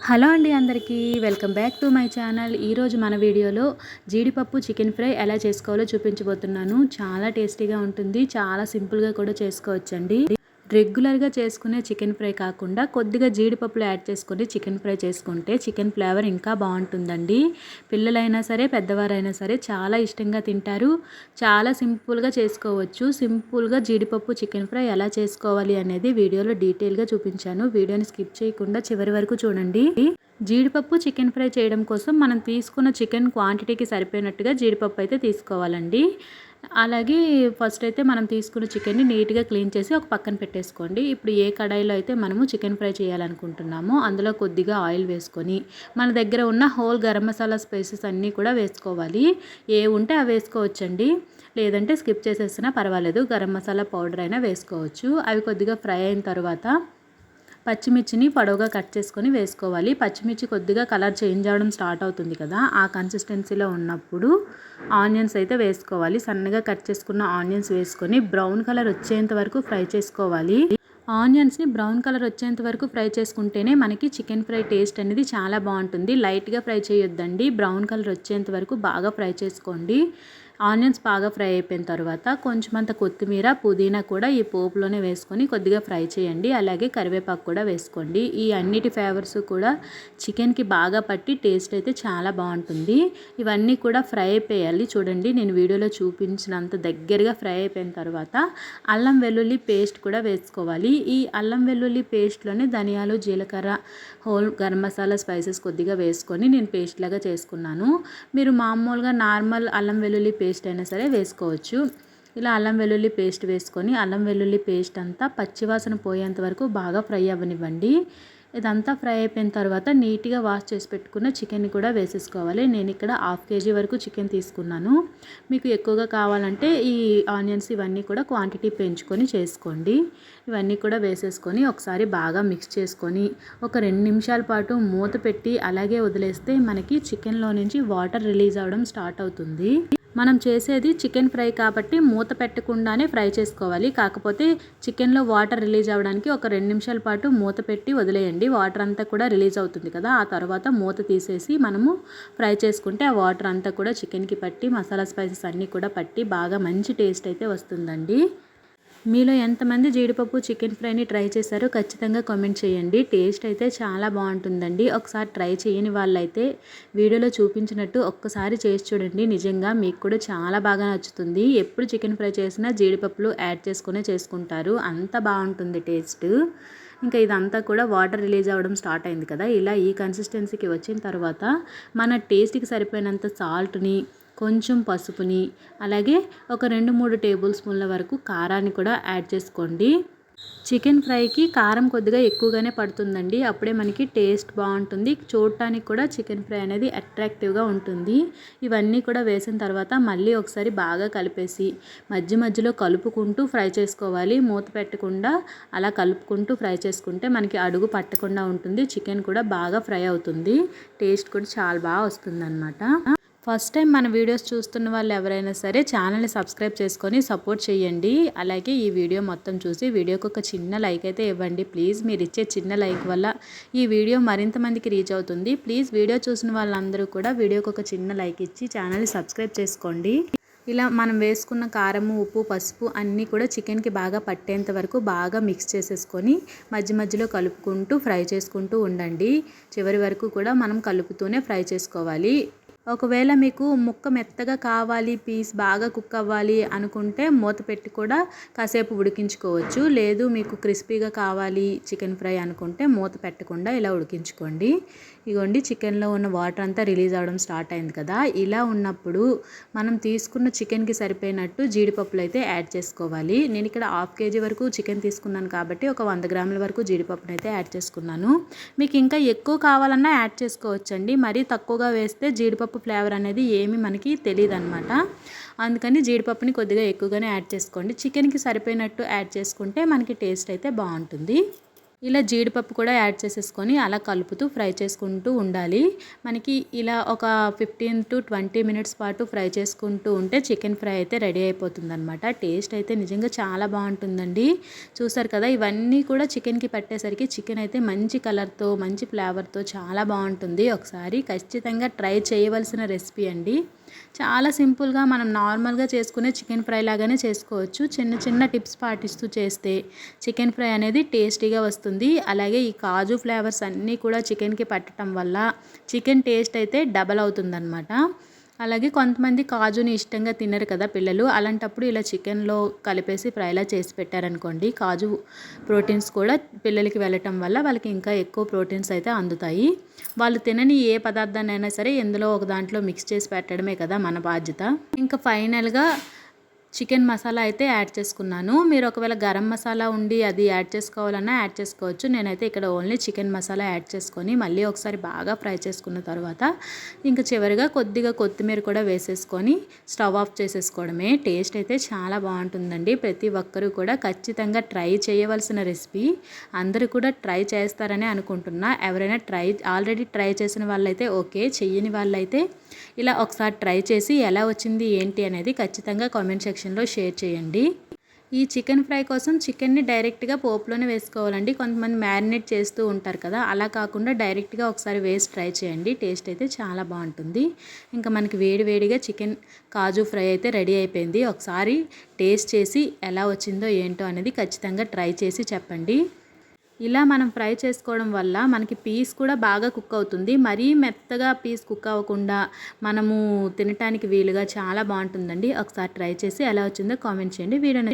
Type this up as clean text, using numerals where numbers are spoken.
Hello అండి అందరికీ welcome back to my channel. ఈరోజు మన వీడియోలో జీడిపప్పు చికెన్ ఫ్రై ఎలా చేసుకోవాలో చూపించబోతున్నాను. చాలా టేస్టీగా ఉంటుంది, చాలా సింపుల్గా కూడా చేసుకోవచ్చండి. రెగ్యులర్గా చేసుకునే చికెన్ ఫ్రై కాకుండా కొద్దిగా జీడిపప్పులు యాడ్ చేసుకొని చికెన్ ఫ్రై చేసుకుంటే చికెన్ ఫ్లేవర్ ఇంకా బాగుంటుందండి. పిల్లలైనా సరే పెద్దవారైనా సరే చాలా ఇష్టంగా తింటారు. చాలా సింపుల్గా చేసుకోవచ్చు. సింపుల్గా జీడిపప్పు చికెన్ ఫ్రై ఎలా చేసుకోవాలి అనేది వీడియోలో డీటెయిల్గా చూపించాను. వీడియోని స్కిప్ చేయకుండా చివరి వరకు చూడండి. జీడిపప్పు చికెన్ ఫ్రై చేయడం కోసం మనం తీసుకున్న చికెన్ క్వాంటిటీకి సరిపోయినట్టుగా జీడిపప్పు అయితే తీసుకోవాలండి. అలాగే ఫస్ట్ అయితే మనం తీసుకున్న చికెన్ని నీట్గా క్లీన్ చేసి ఒక పక్కన పెట్టేసుకోండి. ఇప్పుడు ఏ కడాయిలో అయితే మనము చికెన్ ఫ్రై చేయాలనుకుంటున్నామో అందులో కొద్దిగా ఆయిల్ వేసుకొని మన దగ్గర ఉన్న హోల్ గరం మసాలా స్పైసెస్ అన్నీ కూడా వేసుకోవాలి. ఏ ఉంటే అవి వేసుకోవచ్చండి, లేదంటే స్కిప్ చేసేసినా పర్వాలేదు. గరం మసాలా పౌడర్ అయినా వేసుకోవచ్చు. అవి కొద్దిగా ఫ్రై అయిన తర్వాత పచ్చిమిర్చిని పొడవుగా కట్ చేసుకొని వేసుకోవాలి. పచ్చిమిర్చి కొద్దిగా కలర్ చేంజ్ అవ్వడం స్టార్ట్ అవుతుంది కదా, ఆ కన్సిస్టెన్సీలో ఉన్నప్పుడు ఆనియన్స్ అయితే వేసుకోవాలి. సన్నగా కట్ చేసుకున్న ఆనియన్స్ వేసుకొని బ్రౌన్ కలర్ వచ్చేంత వరకు ఫ్రై చేసుకోవాలి. ఆనియన్స్ని బ్రౌన్ కలర్ వచ్చేంత వరకు ఫ్రై చేసుకుంటేనే మనకి చికెన్ ఫ్రై టేస్ట్ అనేది చాలా బాగుంటుంది. లైట్గా ఫ్రై చేయొద్దండి, బ్రౌన్ కలర్ వచ్చేంత వరకు బాగా ఫ్రై చేసుకోండి. ఆనియన్స్ బాగా ఫ్రై అయిపోయిన తర్వాత కొంచెమంత కొత్తిమీర పుదీనా కూడా ఈ పోపులోనే వేసుకొని కొద్దిగా ఫ్రై చేయండి. అలాగే కరివేపాకు కూడా వేసుకోండి. ఈ అన్నిటి ఫ్లేవర్స్ కూడా చికెన్కి బాగా పట్టి టేస్ట్ అయితే చాలా బాగుంటుంది. ఇవన్నీ కూడా ఫ్రై అయిపోయాలి. చూడండి, నేను వీడియోలో చూపించినంత దగ్గరగా ఫ్రై అయిపోయిన తర్వాత అల్లం వెల్లుల్లి పేస్ట్ కూడా వేసుకోవాలి. ఈ అల్లం వెల్లుల్లి పేస్ట్లోనే ధనియాలు జీలకర్ర హోల్ గరం మసాలా స్పైసెస్ కొద్దిగా వేసుకొని నేను పేస్ట్ లాగా చేసుకున్నాను. మీరు మామూలుగా నార్మల్ అల్లం వెల్లుల్లి పేస్ట్ అయినా సరే వేసుకోవచ్చు. ఇలా అల్లం వెల్లుల్లి పేస్ట్ వేసుకొని అల్లం వెల్లుల్లి పేస్ట్ అంతా పచ్చివాసన పోయేంత వరకు బాగా ఫ్రై అవ్వనివ్వండి. ఇదంతా ఫ్రై అయిపోయిన తర్వాత నీట్గా వాష్ చేసి పెట్టుకున్న చికెన్ని కూడా వేసేసుకోవాలి. నేను ఇక్కడ 1/2 kg వరకు చికెన్ తీసుకున్నాను. మీకు ఎక్కువగా కావాలంటే ఈ ఆనియన్స్ ఇవన్నీ కూడా క్వాంటిటీ పెంచుకొని చేసుకోండి. ఇవన్నీ కూడా వేసేసుకొని ఒకసారి బాగా మిక్స్ చేసుకొని ఒక 2 నిమిషాల పాటు మూత పెట్టి అలాగే వదిలేస్తే మనకి చికెన్లో నుంచి వాటర్ రిలీజ్ అవ్వడం స్టార్ట్ అవుతుంది. మనం చేసేది చికెన్ ఫ్రై కాబట్టి మూత పెట్టకుండానే ఫ్రై చేసుకోవాలి. కాకపోతే చికెన్లో వాటర్ రిలీజ్ అవ్వడానికి ఒక 2 నిమిషాల పాటు మూత పెట్టి వదిలేయండి. వాటర్ అంతా కూడా రిలీజ్ అవుతుంది కదా, ఆ తర్వాత మూత తీసేసి మనము ఫ్రై చేసుకుంటే ఆ వాటర్ అంతా కూడా చికెన్కి పట్టి మసాలా స్పైసెస్ అన్నీ కూడా పట్టి బాగా మంచి టేస్ట్ అయితే వస్తుందండి. మీలో ఎంతమంది జీడిపప్పు చికెన్ ఫ్రైని ట్రై చేశారో ఖచ్చితంగా కామెంట్ చేయండి. టేస్ట్ అయితే చాలా బాగుంటుందండి. ఒకసారి ట్రై చేయని వాళ్ళైతే వీడియోలో చూపించినట్టు ఒక్కసారి చేసి చూడండి. నిజంగా మీకు కూడా చాలా బాగా నచ్చుతుంది. ఎప్పుడు చికెన్ ఫ్రై చేసినా జీడిపప్పులు యాడ్ చేసుకునే చేసుకుంటారు, అంత బాగుంటుంది టేస్ట్. ఇంకా ఇదంతా కూడా వాటర్ రిలీజ్ అవ్వడం స్టార్ట్ అయింది కదా, ఇలా ఈ కన్సిస్టెన్సీకి వచ్చిన తర్వాత మన టేస్ట్కి సరిపోయినంత సాల్ట్ని కొంచెం పసుపుని అలాగే ఒక 2-3 టేబుల్ స్పూన్ల వరకు కారాన్ని కూడా యాడ్ చేసుకోండి. చికెన్ ఫ్రైకి కారం కొద్దిగా ఎక్కువగానే పడుతుందండి, అప్పుడే మనకి టేస్ట్ బాగుంటుంది. చూడటానికి కూడా చికెన్ ఫ్రై అనేది అట్రాక్టివ్గా ఉంటుంది. ఇవన్నీ కూడా వేసిన తర్వాత మళ్ళీ ఒకసారి బాగా కలిపేసి మధ్య మధ్యలో కలుపుకుంటూ ఫ్రై చేసుకోవాలి. మూత పెట్టకుండా అలా కలుపుకుంటూ ఫ్రై చేసుకుంటే మనకి అడుగు పట్టకుండా ఉంటుంది. చికెన్ కూడా బాగా ఫ్రై అవుతుంది, టేస్ట్ కూడా చాలా బాగా వస్తుందన్నమాట. ఫస్ట్ టైం మన వీడియోస్ చూస్తున్న వాళ్ళు ఎవరైనా సరే ఛానల్ని సబ్స్క్రైబ్ చేసుకొని సపోర్ట్ చేయండి. అలాగే ఈ వీడియో మొత్తం చూసి వీడియోకి ఒక చిన్న లైక్ అయితే ఇవ్వండి ప్లీజ్. మీరు ఇచ్చే చిన్న లైక్ వల్ల ఈ వీడియో మరింత మందికి రీచ్ అవుతుంది. ప్లీజ్ వీడియో చూసిన వాళ్ళందరూ కూడా వీడియోకి ఒక చిన్న లైక్ ఇచ్చి ఛానల్ని సబ్స్క్రైబ్ చేసుకోండి. ఇలా మనం వేసుకున్న కారము ఉప్పు పసుపు అన్నీ కూడా చికెన్కి బాగా పట్టేంత వరకు బాగా మిక్స్ చేసేసుకొని మధ్య మధ్యలో కలుపుకుంటూ ఫ్రై చేసుకుంటూ ఉండండి. చివరి వరకు కూడా మనం కలుపుతూనే ఫ్రై చేసుకోవాలి. ఒకవేళ మీకు ముక్క మెత్తగా కావాలి, పీస్ బాగా కుక్ అవ్వాలి అనుకుంటే మూత పెట్టి కూడా కాసేపు ఉడికించుకోవచ్చు. లేదు మీకు క్రిస్పీగా కావాలి చికెన్ ఫ్రై అనుకుంటే మూత పెట్టకుండా ఇలా ఉడికించుకోండి. ఇగోండి, చికెన్లో ఉన్న వాటర్ అంతా రిలీజ్ అవ్వడం స్టార్ట్ అయింది కదా, ఇలా ఉన్నప్పుడు మనం తీసుకున్న చికెన్కి సరిపోయినట్టు జీడిపప్పులు అయితే యాడ్ చేసుకోవాలి. నేను ఇక్కడ 1/2 kg వరకు చికెన్ తీసుకున్నాను కాబట్టి ఒక 100 గ్రాముల వరకు జీడిపప్పును అయితే యాడ్ చేసుకున్నాను. మీకు ఇంకా ఎక్కువ కావాలన్నా యాడ్ చేసుకోవచ్చండి. మరీ తక్కువగా వేస్తే జీడిపప్పు ఫ్లేవర్ అనేది ఏమీ మనకి తెలియదు అనమాట. అందుకని జీడిపప్పుని కొద్దిగా ఎక్కువగానే యాడ్ చేసుకోండి. చికెన్కి సరిపోయినట్టు యాడ్ చేసుకుంటే మనకి టేస్ట్ అయితే బాగుంటుంది. ఇలా జీడిపప్పు కూడా యాడ్ చేసేసుకొని అలా కలుపుతూ ఫ్రై చేసుకుంటూ ఉండాలి. మనకి ఇలా ఒక 15 to 20 మినిట్స్ పాటు ఫ్రై చేసుకుంటూ ఉంటే చికెన్ ఫ్రై అయితే రెడీ అయిపోతుందనమాట. టేస్ట్ అయితే నిజంగా చాలా బాగుంటుందండి. చూసారు కదా, ఇవన్నీ కూడా చికెన్కి పట్టేసరికి చికెన్ అయితే మంచి కలర్తో మంచి ఫ్లేవర్తో చాలా బాగుంటుంది. ఒకసారి ఖచ్చితంగా ట్రై చేయవలసిన రెసిపీ అండి. చాలా సింపుల్గా మనం నార్మల్గా చేసుకునే చికెన్ ఫ్రై లాగానే చేసుకోవచ్చు. చిన్న చిన్న టిప్స్ పాటిస్తూ చేస్తే చికెన్ ఫ్రై అనేది టేస్టీగా వస్తుంది. అలాగే ఈ కాజు ఫ్లేవర్స్ అన్నీ కూడా చికెన్కి పట్టడం వల్ల చికెన్ టేస్ట్ అయితే డబల్ అవుతుందన్నమాట. అలాగే కొంతమంది కాజుని ఇష్టంగా తినరు కదా పిల్లలు, అలాంటప్పుడు ఇలా చికెన్లో కలిపేసి ఫ్రైలా చేసి పెట్టారనుకోండి, కాజు ప్రోటీన్స్ కూడా పిల్లలకి వెళ్ళటం వల్ల వాళ్ళకి ఇంకా ఎక్కువ ప్రోటీన్స్ అయితే అందుతాయి. వాళ్ళు తినని ఏ పదార్థాన్నైనా సరే ఇందులో ఒక దాంట్లో మిక్స్ చేసి పెట్టడమే కదా మన బాధ్యత. ఇంకా ఫైనల్గా చికెన్ మసాలా అయితే యాడ్ చేసుకున్నాను. మీరు ఒకవేళ గరం మసాలా ఉండి అది యాడ్ చేసుకోవాలన్నా యాడ్ చేసుకోవచ్చు. నేనైతే ఇక్కడ ఓన్లీ చికెన్ మసాలా యాడ్ చేసుకొని మళ్ళీ ఒకసారి బాగా ఫ్రై చేసుకున్న తర్వాత ఇంకా చివరిగా కొద్దిగా కొత్తిమీర కూడా వేసేసుకొని స్టవ్ ఆఫ్ చేసేసుకోవడమే. టేస్ట్ అయితే చాలా బాగుంటుందండి. ప్రతి ఒక్కరూ కూడా ఖచ్చితంగా ట్రై చేయవలసిన రెసిపీ. అందరూ కూడా ట్రై చేస్తారని అనుకుంటున్నా. ఎవరైనా ఆల్రెడీ ట్రై చేసిన వాళ్ళైతే ఓకే, చెయ్యని వాళ్ళైతే ఇలా ఒకసారి ట్రై చేసి ఎలా వచ్చింది ఏంటి అనేది ఖచ్చితంగా కామెంట్ సెక్షన్లో షేర్ చేయండి. ఈ చికెన్ ఫ్రై కోసం చికెన్ని డైరెక్ట్గా పోపులోనే వేసుకోవాలండి. కొంతమంది మ్యారినేట్ చేస్తూ ఉంటారు కదా, అలా కాకుండా డైరెక్ట్గా ఒకసారి వేసి ట్రై చేయండి. టేస్ట్ అయితే చాలా బాగుంటుంది. ఇంకా మనకి వేడివేడిగా చికెన్ కాజు ఫ్రై అయితే రెడీ అయిపోయింది. ఒకసారి టేస్ట్ చేసి ఎలా వచ్చిందో ఏంటో అనేది ఖచ్చితంగా ట్రై చేసి చెప్పండి. ఇలా మనం ఫ్రై చేసుకోవడం వల్ల మనకి పీస్ కూడా బాగా కుక్ అవుతుంది. మరీ మెత్తగా పీస్ కుక్ అవ్వకుండా మనము తినటానికి వీలుగా చాలా బాగుంటుందండి. ఒకసారి ట్రై చేసి ఎలా వచ్చిందో కామెంట్ చేయండి. వీడియో